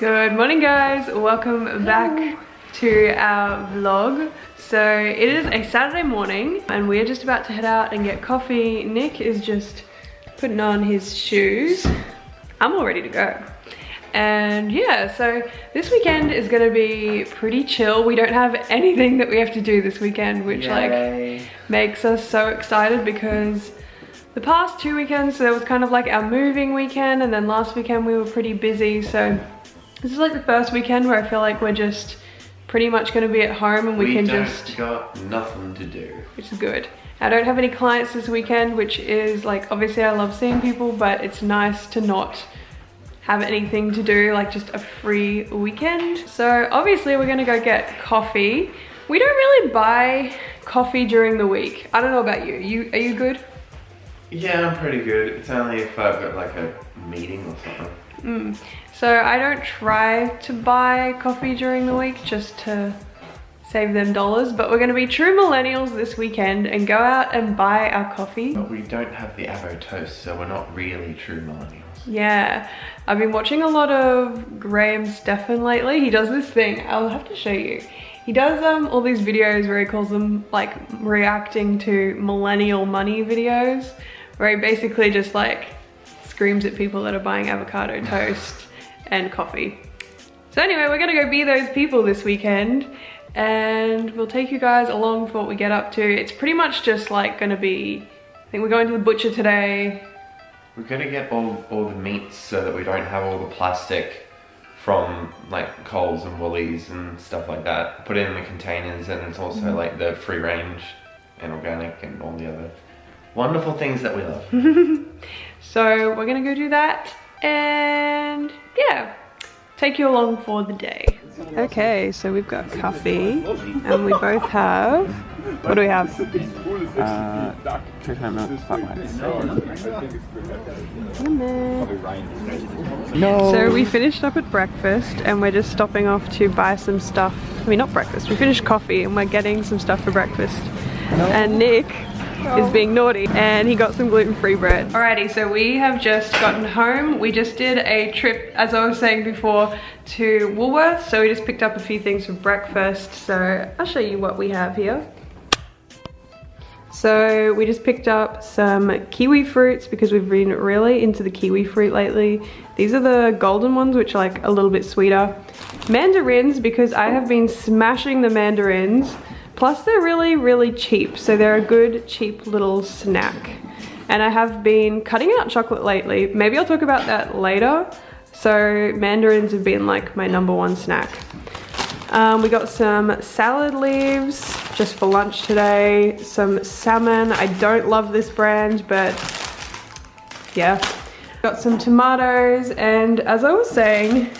Good morning guys, welcome back to our vlog. So it is a Saturday morning and we're just about to head out and get coffee. Nick is just putting on his shoes. I'm all ready to go. And yeah, so this weekend is gonna be pretty chill. We don't have anything that we have to do this weekend, which like makes us so excited because the past 2 weekends, so there was kind of like our moving weekend, and then last weekend we were pretty busy. So this is like the first weekend where I feel like we're just pretty much gonna be at home and we can just got nothing to do, which is good. I don't have any clients this weekend, which is like, obviously I love seeing people, but it's nice to not have anything to do, like just a free weekend. So obviously we're gonna go get coffee. We don't really buy coffee during the week. I don't know about you. Are you good? Yeah, I'm pretty good. It's only if I've got like a meeting or something. So I don't try to buy coffee during the week just to save them dollars, but we're gonna be true millennials this weekend and go out and buy our coffee. But we don't have the Avo toast, so we're not really true millennials. Yeah, I've been watching a lot of Graham Stephan lately. He does this thing, I'll have to show you. He does all these videos where he calls them like reacting to millennial money videos, where he basically just like screams at people that are buying avocado toast and coffee. So anyway, we're gonna go be those people this weekend and we'll take you guys along for what we get up to. It's pretty much just like gonna be, I think we're going to the butcher today. We're gonna get all the meats so that we don't have all the plastic from like Coles and Woolies and stuff like that. Put it in the containers, and it's also like the free range and organic and all the other wonderful things that we love. So we're gonna go do that and yeah, take you along for the day. Okay, so we've got coffee and we both have, what do we have? Coconut milk flat whites. No. So we finished up at breakfast and we're just stopping off to buy some stuff. I mean, not breakfast, we finished coffee and we're getting some stuff for breakfast. And Nick is being naughty and he got some gluten-free bread. Alrighty, so we have just gotten home. We just did a trip, as I was saying before, to Woolworths. So we just picked up a few things for breakfast. So I'll show you what we have here. So we just picked up some kiwi fruits because we've been really into the kiwi fruit lately. These are the golden ones, which are like a little bit sweeter. Mandarins, because I have been smashing the mandarins. Plus they're really, really cheap. So they're a good, cheap little snack. And I have been cutting out chocolate lately. Maybe I'll talk about that later. So mandarins have been like my #1 snack. We got some salad leaves just for lunch today. Some salmon. I don't love this brand, but yeah. Got some tomatoes, and as I was saying,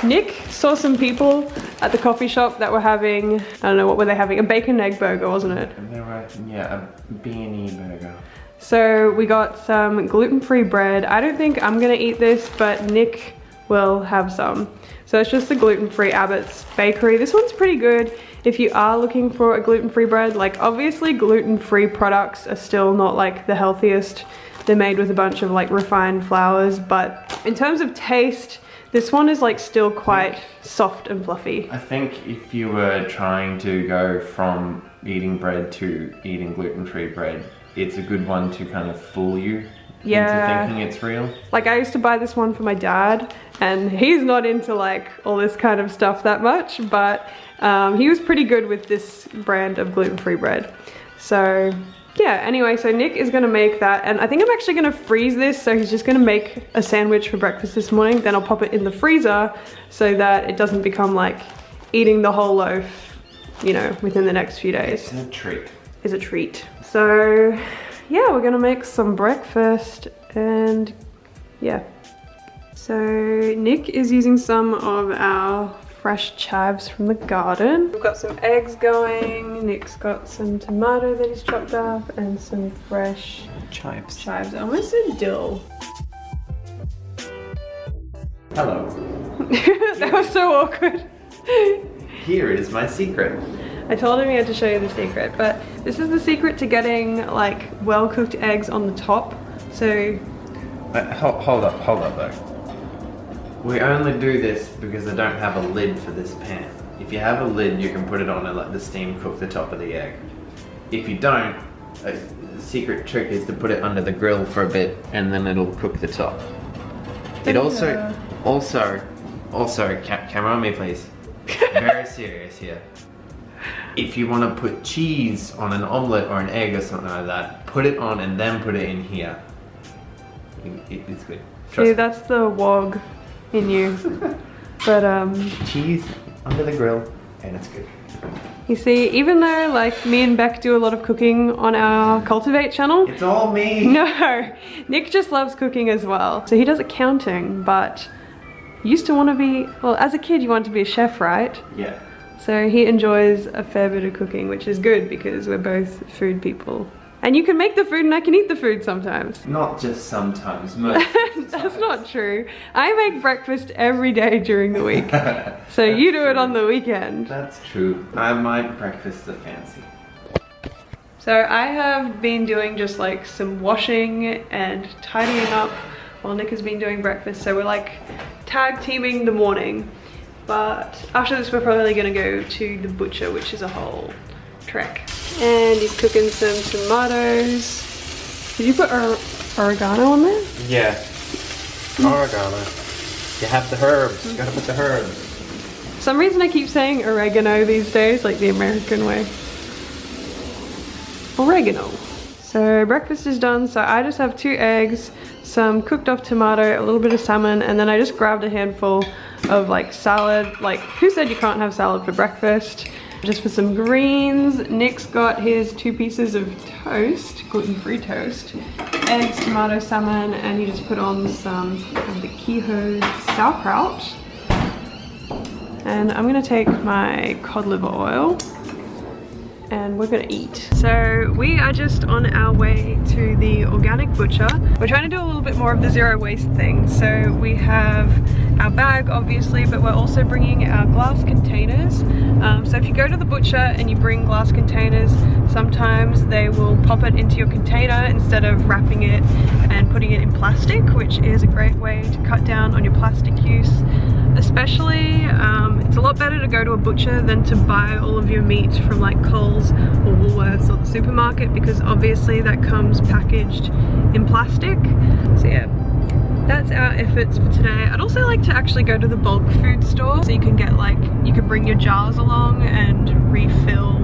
Nick saw some people at the coffee shop that were having, I don't know, what were they having? A bacon egg burger, wasn't it? And they were, yeah, a beanie burger. So we got some gluten-free bread. I don't think I'm gonna eat this, but Nick will have some. So it's just the gluten-free Abbott's Bakery. This one's pretty good if you are looking for a gluten-free bread. Like obviously gluten-free products are still not like the healthiest. They're made with a bunch of like refined flours, but in terms of taste, this one is like still quite soft and fluffy. I think if you were trying to go from eating bread to eating gluten-free bread, it's a good one to kind of fool you into thinking it's real. Like I used to buy this one for my dad and he's not into like all this kind of stuff that much, but he was pretty good with this brand of gluten-free bread. So yeah, anyway, so Nick is gonna make that, and I think I'm actually gonna freeze this, so he's just gonna make a sandwich for breakfast this morning, then I'll pop it in the freezer so that it doesn't become like eating the whole loaf, you know, within the next few days. It's a treat. It's a treat. So yeah, we're gonna make some breakfast and yeah. So Nick is using some of our fresh chives from the garden. We've got some eggs going. Nick's got some tomato that he's chopped up and some fresh Chives. I almost said dill. Hello. That was so awkward. Here is my secret. I told him he had to show you the secret, but this is the secret to getting like well-cooked eggs on the top. So Hold up though. We only do this because I don't have a lid for this pan. If you have a lid, you can put it on and let the steam cook the top of the egg. If you don't, a secret trick is to put it under the grill for a bit and then it'll cook the top. It also, camera on me please. Very serious here. If you want to put cheese on an omelette or an egg or something like that, put it on and then put it in here. It's good. See, that's the wog in you. But cheese under the grill and it's good. you see, even though like me and Beck do a lot of cooking on our Cultivate channel. It's all me. No, Nick just loves cooking as well. So he does accounting, but used to want to be, well, as a kid you want to be a chef, right? Yeah. So he enjoys a fair bit of cooking, which is good because we're both food people. And you can make the food and I can eat the food sometimes. Not just sometimes, most That's not true. I make breakfast every day during the week. So you do it on the weekend. That's true. My breakfasts are fancy. So I have been doing just like some washing and tidying up while Nick has been doing breakfast. So we're like tag teaming the morning. But after this we're probably gonna go to the butcher, which is a whole trek. And he's cooking some tomatoes. Did you put oregano on there? Yeah. Oregano. You have the herbs. You gotta put the herbs. For some reason I keep saying oregano these days, like the American way. Oregano. So breakfast is done, so I just have 2 eggs, some cooked off tomato, a little bit of salmon, and then I just grabbed a handful of like salad. Like, who said you can't have salad for breakfast? Just for some greens. Nick's got his 2 pieces of toast, gluten-free toast, eggs, tomato, salmon, and he just put on some of the Kehoe's sauerkraut. And I'm gonna take my cod liver oil and we're gonna eat. So we are just on our way to the organic butcher. We're trying to do a little bit more of the zero waste thing. So we have our bag obviously, but we're also bringing our glass containers. So if you go to the butcher and you bring glass containers, sometimes they will pop it into your container instead of wrapping it and putting it in plastic, which is a great way to cut down on your plastic use. Especially, it's a lot better to go to a butcher than to buy all of your meat from like Coles or Woolworths or the supermarket, because obviously that comes packaged in plastic. So yeah, that's our efforts for today. I'd also like to actually go to the bulk food store so you can get like, you can bring your jars along and refill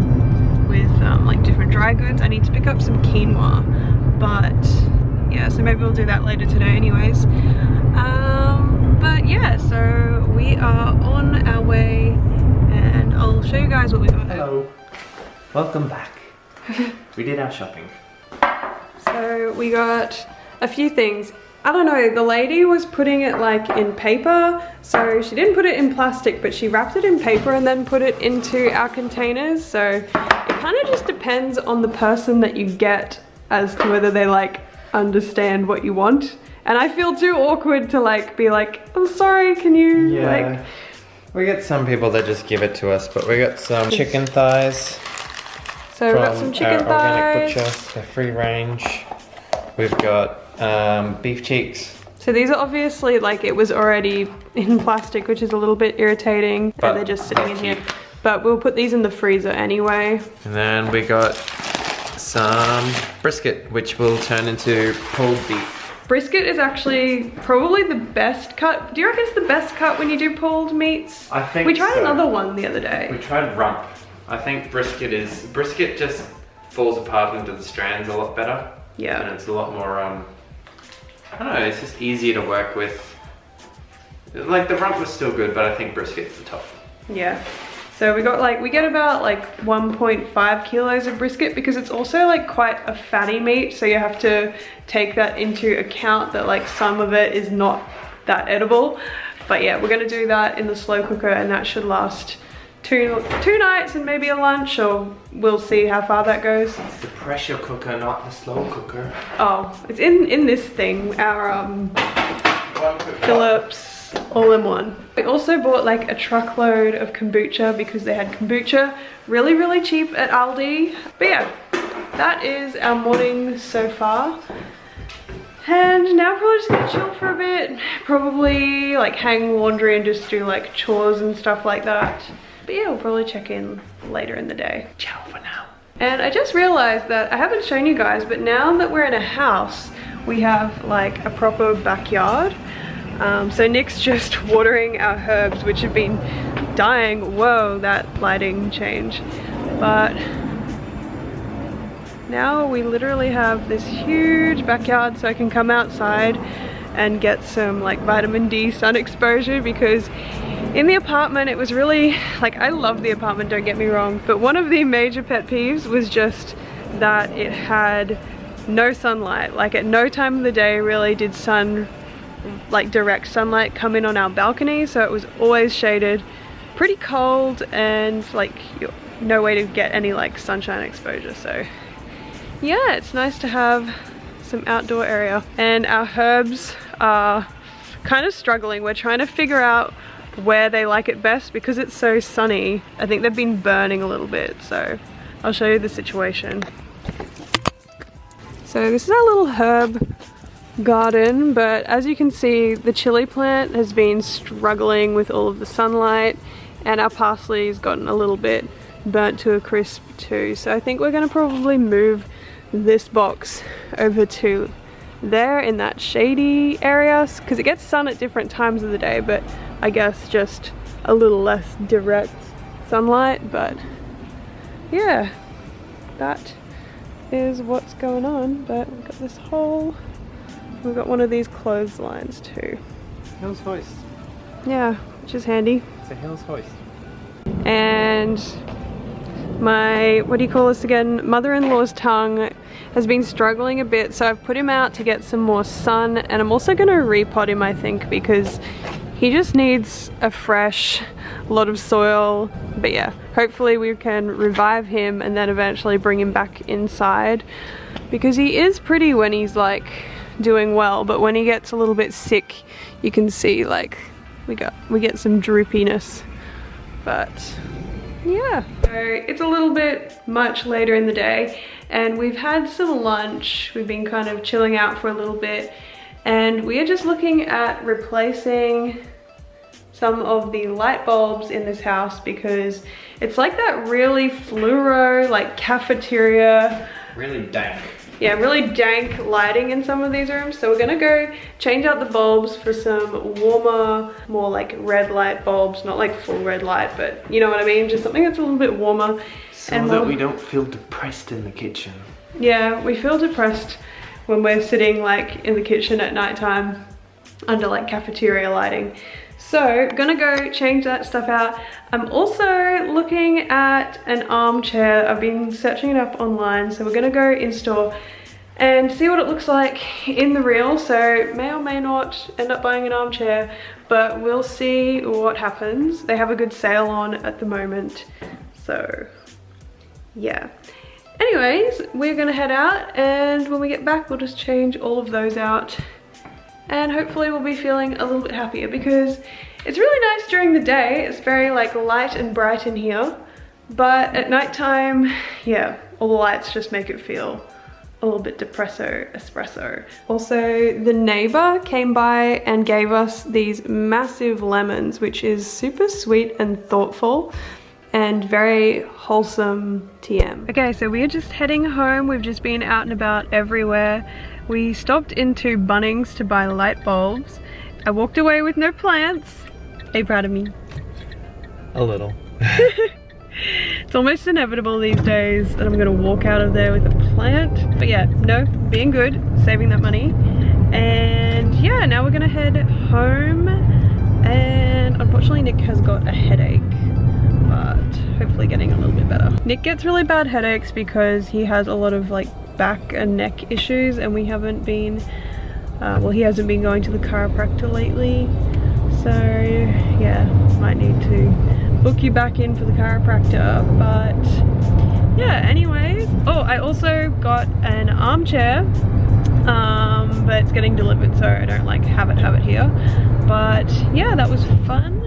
with like different dry goods. I need to pick up some quinoa, but yeah, so maybe we'll do that later today anyways. But yeah, so we are on our way and I'll show you guys what we got. Hello. Welcome back. We did our shopping. So we got a few things. I don't know, the lady was putting it like in paper, so she didn't put it in plastic, but she wrapped it in paper and then put it into our containers. So it kind of just depends on the person that you get as to whether they like understand what you want. And I feel too awkward to like be like, I'm sorry, can you like... We get some people that just give it to us, but we got some chicken thighs. So we've got some chicken our thighs. Organic butcher, they're free range. We've got beef cheeks. So these are obviously like, it was already in plastic, which is a little bit irritating. But they're just sitting in here. But we'll put these in the freezer anyway. And then we got some brisket, which will turn into pulled beef. Brisket is actually probably the best cut. Do you reckon it's the best cut when you do pulled meats? I think we tried so. another one the other day. We tried rump. I think brisket just falls apart into the strands a lot better. Yeah. And it's a lot more, I don't know, it's just easier to work with. Like the rump was still good, but I think brisket's the top. Yeah. So we got like, we get about like 1.5 kilos of brisket because it's also like quite a fatty meat. So you have to take that into account that like some of it is not that edible. But yeah, we're gonna do that in the slow cooker and that should last two nights and maybe a lunch, or we'll see how far that goes. It's the pressure cooker, not the slow cooker. Oh, it's in this thing, our Philips all-in-one. We also bought like a truckload of kombucha because they had kombucha really cheap at Aldi. But yeah, that is our morning so far. And now probably just gonna chill for a bit. Probably like hang laundry and just do like chores and stuff like that. But yeah, we'll probably check in later in the day. Ciao for now. And I just realized that I haven't shown you guys, but now that we're in a house, we have like a proper backyard. So Nick's just watering our herbs, which have been dying. Whoa, that lighting change. But now we literally have this huge backyard, so I can come outside and get some like vitamin D sun exposure, because in the apartment it was really like, I love the apartment, don't get me wrong, but one of the major pet peeves was just that it had no sunlight. Like at no time of the day really did direct sunlight come in on our balcony, so it was always shaded, pretty cold, and like no way to get any like sunshine exposure. So yeah, it's nice to have some outdoor area. And our herbs are kind of struggling. We're trying to figure out where they like it best because it's so sunny. I think they've been burning a little bit, so I'll show you the situation. So this is our little herb garden, but as you can see, the chili plant has been struggling with all of the sunlight, and our parsley's gotten a little bit burnt to a crisp too. So I think we're gonna probably move this box over to there in that shady area, because it gets sun at different times of the day, but I guess just a little less direct sunlight. But yeah, that is what's going on. But we've got this hole. We've got one of these clotheslines too. Hills hoist. Yeah, which is handy. It's a Hills hoist. And my, what do you call this again, mother-in-law's tongue has been struggling a bit, so I've put him out to get some more sun, and I'm also going to repot him, I think, because he just needs a fresh lot of soil. But yeah, hopefully we can revive him and then eventually bring him back inside, because he is pretty when he's like doing well, but when he gets a little bit sick, you can see like we get some droopiness. But yeah, so it's a little bit much later in the day, and we've had some lunch. We've been kind of chilling out for a little bit, and we are just looking at replacing some of the light bulbs in this house, because it's like that really fluoro, like cafeteria, Really dank. yeah, really dank lighting in some of these rooms. So we're gonna go change out the bulbs for some warmer, more like red light bulbs, not like full red light, but you know what I mean, just something that's a little bit warmer. So and that more, we don't feel depressed in the kitchen. yeah, we feel depressed when we're sitting like in the kitchen at nighttime under like cafeteria lighting. So gonna go change that stuff out. I'm also looking at an armchair. I've been searching it up online, so we're gonna go in store and see what it looks like in the real. So may or may not end up buying an armchair, but we'll see what happens. They have a good sale on at the moment, so yeah. Anyways, we're gonna head out, and when we get back we'll just change all of those out, and hopefully we'll be feeling a little bit happier, because it's really nice during the day. It's very like light and bright in here, but at nighttime, yeah, all the lights just make it feel a little bit depresso espresso. Also, the neighbor came by and gave us these massive lemons, which is super sweet and thoughtful and very wholesome TM. Okay, so we are just heading home. We've just been out and about everywhere. We stopped into Bunnings to buy light bulbs. I walked away with no plants. Are you proud of me? A little. It's almost inevitable these days that I'm gonna walk out of there with a plant. But yeah, no, being good, saving that money. And yeah, now we're gonna head home. And unfortunately Nick has got a headache, but hopefully getting a little bit better. Nick gets really bad headaches because he has a lot of like back and neck issues, and we haven't been, well, he hasn't been going to the chiropractor lately. So yeah, might need to book you back in for the chiropractor. But yeah, anyways. Oh, I also got an armchair, but it's getting delivered, so I don't like have it here. But yeah, that was fun.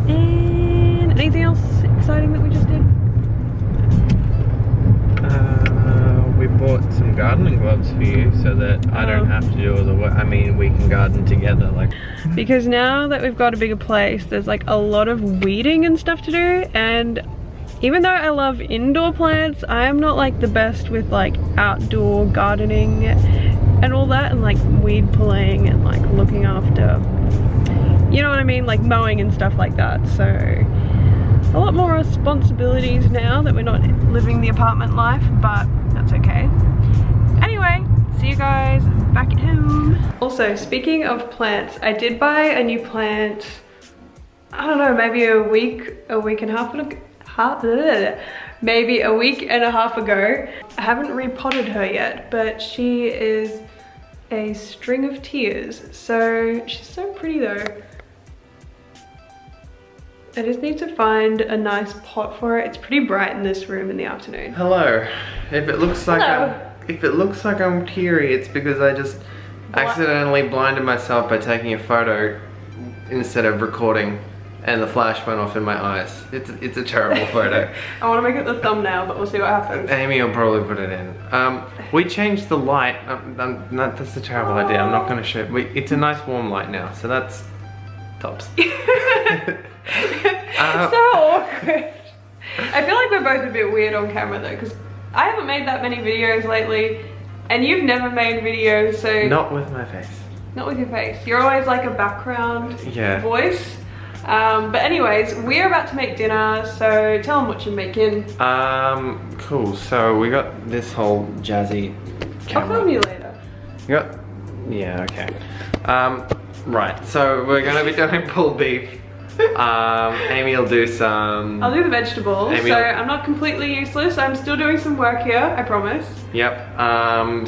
And anything else exciting that we just did? We bought some gardening gloves for you so that I don't have to do all the work. I mean, we can garden together, like. Because now that we've got a bigger place, there's like a lot of weeding and stuff to do, and even though I love indoor plants, I am not like the best with like outdoor gardening and all that, and like weed pulling and like looking after, you know what I mean, like mowing and stuff like that. So a lot more responsibilities now that we're not living the apartment life, but that's okay. Anyway, see you guys back at home. Also, speaking of plants, I did buy a new plant, I don't know, maybe a week and a half ago. Maybe a week and a half ago. I haven't repotted her yet, but she is a string of tears. So she's so pretty though. I just need to find a nice pot for it. It's pretty bright in this room in the afternoon. Hello. If it looks like I'm teary, it's because I just accidentally blinded myself by taking a photo instead of recording, and the flash went off in my eyes. It's a terrible photo. I want to make it the thumbnail, but we'll see what happens. Amy will probably put it in. We changed the light. That's a terrible idea. I'm not going to show. It's a nice warm light now, so that's tops. So awkward. I feel like we're both a bit weird on camera though, because I haven't made that many videos lately, and you've never made videos, so... Not with my face. Not with your face. You're always like a background voice. But anyways, we're about to make dinner, so tell them what you're making. Cool. So we got this whole jazzy camera. I'll film you later. You got... Yeah, okay. Right, so we're gonna be doing pulled beef. Amy will do some... I'll do the vegetables, so I'm not completely useless. I'm still doing some work here, I promise. Yep.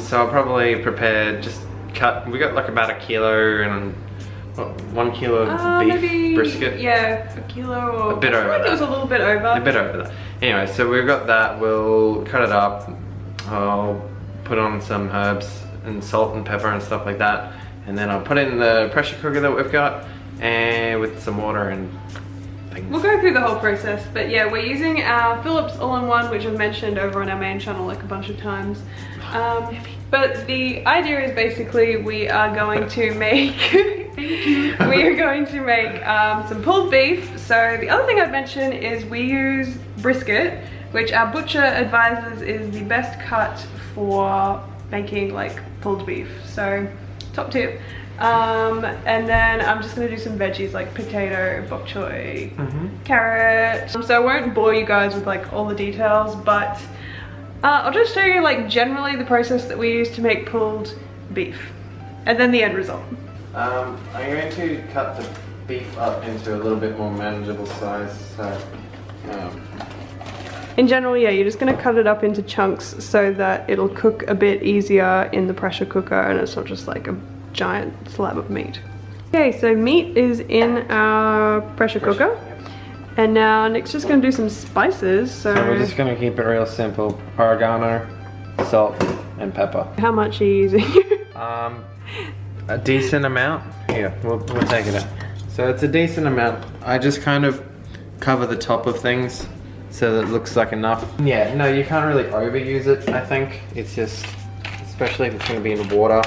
So I'll probably prepare, just cut... We got like about a kilo and... 1 kilo of beef maybe, brisket. Yeah, a kilo or... A bit over that. It was a little bit over. A bit over that. Anyway, so we've got that. We'll cut it up. I'll put on some herbs and salt and pepper and stuff like that. And then I'll put it in the pressure cooker that we've got, and with some water and things. We'll go through the whole process, but yeah, we're using our Philips All-in-One, which I've mentioned over on our main channel like a bunch of times. But the idea is basically we are going to make some pulled beef. So the other thing I'd mention is we use brisket, which our butcher advises is the best cut for making like pulled beef. So top tip. And then I'm just gonna do some veggies like potato, bok choy, carrot. So I won't bore you guys with like all the details, but I'll just show you like generally the process that we use to make pulled beef, and then the end result. I'm going to cut the beef up into a little bit more manageable size. So, in general, yeah, you're just gonna cut it up into chunks so that it'll cook a bit easier in the pressure cooker, and it's not just like a giant slab of meat. Okay, so meat is in our pressure cooker. And now Nick's just gonna do some spices. So we're just gonna keep it real simple. Oregano, salt, and pepper. How much are you using? A decent amount. Here, we'll take it out. So it's a decent amount. I just kind of cover the top of things so that it looks like enough. Yeah, no, you can't really overuse it, I think. It's just, especially if it's gonna be in water.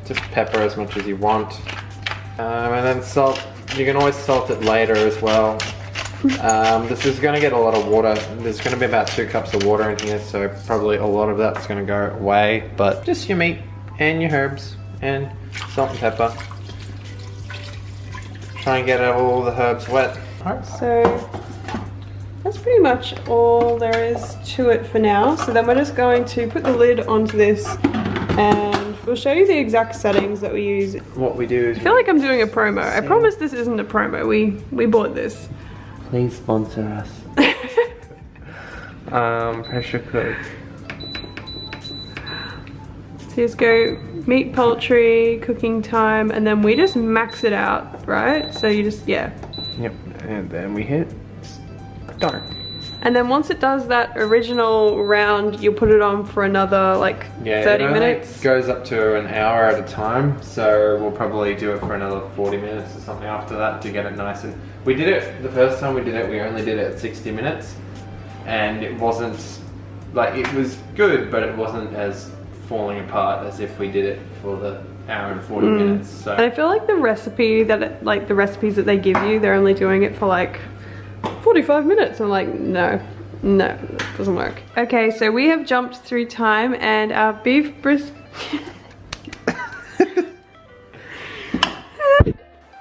Just pepper as much as you want. And then salt. You can always salt it later as well. This is going to get a lot of water. There's going to be about 2 cups of water in here, so probably a lot of that's going to go away. But just your meat and your herbs and salt and pepper. Try and get all the herbs wet. So that's pretty much all there is to it for now. So then we're just going to put the lid onto this, and we'll show you the exact settings that we use. What we do is... I feel like I'm doing a promo. I promise this isn't a promo. We bought this. Please sponsor us. Pressure cook. So just go meat, poultry, cooking time, and then we just max it out, right? So you just, yeah. Yep, and then we hit start. And then once it does that original round, you'll put it on for another like 30 minutes. It goes up to an hour at a time, so we'll probably do it for another 40 minutes or something after that to get it nice. And we did it, the first time we did it, we only did it at 60 minutes, and it wasn't like it was good, but it wasn't as falling apart as if we did it for the hour and 40 minutes. So And I feel like the recipe that the recipes that they give you, they're only doing it for like 45 minutes. I'm like, no, that doesn't work. Okay, so we have jumped through time and our beef brisket.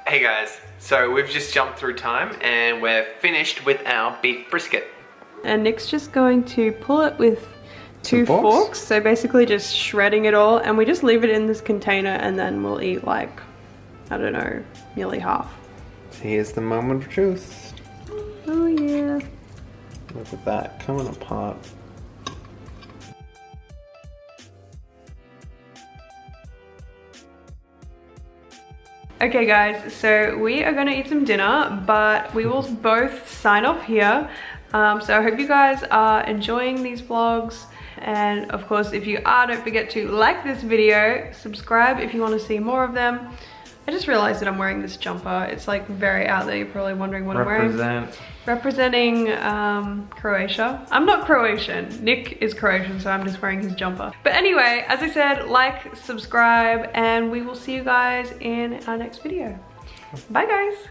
hey guys, so we've just jumped through time and we're finished with our beef brisket. And Nick's just going to pull it with two forks? forks. So basically just shredding it all, and we just leave it in this container and then we'll eat like, I don't know, nearly half. Here's the moment of truth. Oh yeah. Look at that, coming apart. Okay guys, so we are gonna eat some dinner, but we will both sign off here. So I hope you guys are enjoying these vlogs. And of course, if you are, don't forget to like this video, subscribe if you want to see more of them. I just realized that I'm wearing this jumper. It's like very out there. You're probably wondering what I'm wearing. Representing Croatia. I'm not Croatian. Nick is Croatian, so I'm just wearing his jumper. But anyway, as I said, like, subscribe, and we will see you guys in our next video. Bye guys.